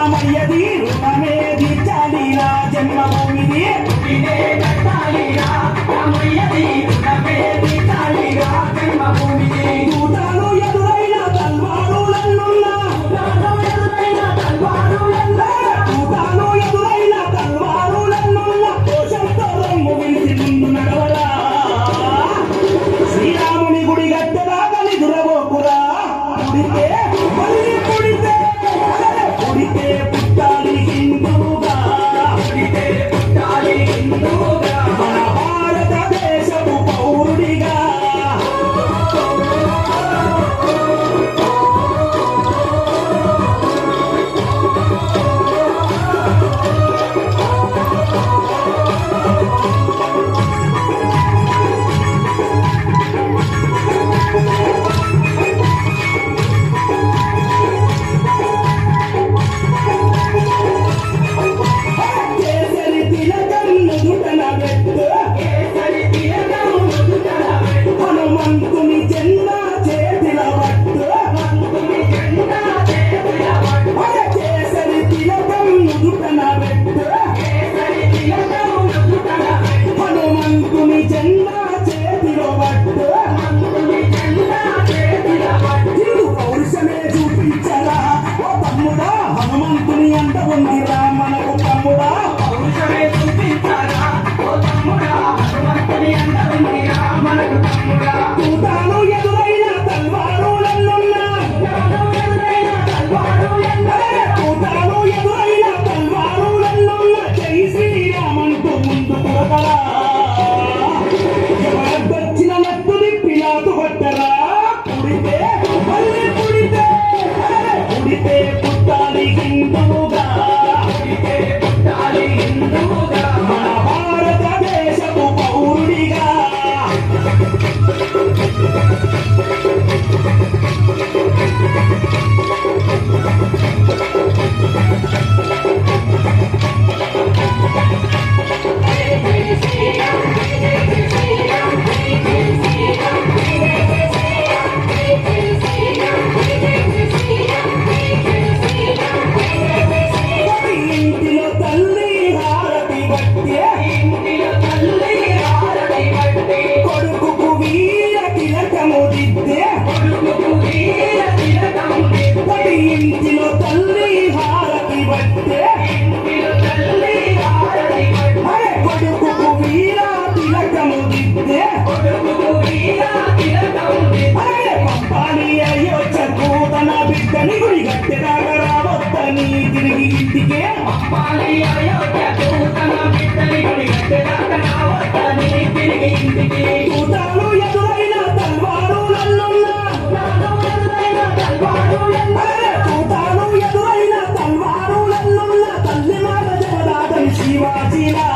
రామయ్యది రుణమే తీర్చాలిరా జన్మభూమిది రామయ్యది రుణమే తీర్చాలిరా జన్మభూమిది దూతాలు ఎదురైన తల్వారులన్నున్నా దూతాలు ఎదురైన తల్వారులన్నున్నా దోషంతో రంగు విలిసి ముందు నడవరా శ్రీరాముని గుడి గట్టెలాగా నిదురబోకురా పుడితే మళ్ళీ పుడితే పుడితే పుట్టాలి హిందూగా పుడితే పుట్టాలి హిందూగా మన భారతదేశపు పౌరుడిగా హనుమంతుని జెండా చేతిల పట్టు కేసరి తిలకం నుదుటన పెట్టు హనుమంతుని జెండా చేతిలో పట్టు హిందూ పౌరుషమే చూపించరా ఓ తమ్ముడా హనుమంతుని అంట ఉందిరా మనకు తమ్ముడా పౌరుషమే చూపించరా ఓ తమ్ముడా హనుమంతుని అంట ఉందిరా మనకు తమ్ముడా దూతాలు ఎదురైన తల్వారులన్నున్నా దూతాలు ఎదురైన తల్వారులన్నున్నా జై శ్రీరామంటూ ముందు కొరకరా ఎవరొచ్చిన నట్టు నిప్పినాటు కొట్టరా పుడితే మళ్ళీ పుడితే పుడితే పుట్టాలి హిందూగా పుడితే పుట్టాలి హిందూగా మన భారతదేశపు పౌరుడిగా ఇంటిలో తల్లి హారతి బట్టే కొడుకుకు వీర తిలకము దిద్దే ఇంటిలో తల్లి హారతి బట్టే కొడుకుకు వీర తిలకము దిద్దే పంపాలి అయోధ్యకు తన బిడ్డని గుడి గట్టెదాకా రావద్దని తిరిగి ఇంటికే పంపాలి అయోధ్యకు తన బిడ్డని గుడి గట్టెదాకా రావద్దని తిరిగి ఇంటికి దూతాలు ఎదురైన తల్వారులన్నున్నా దూతాలు ఎదురైన తల్వారులన్నున్నా తల్లి మాట జవదాదని శివాజీలా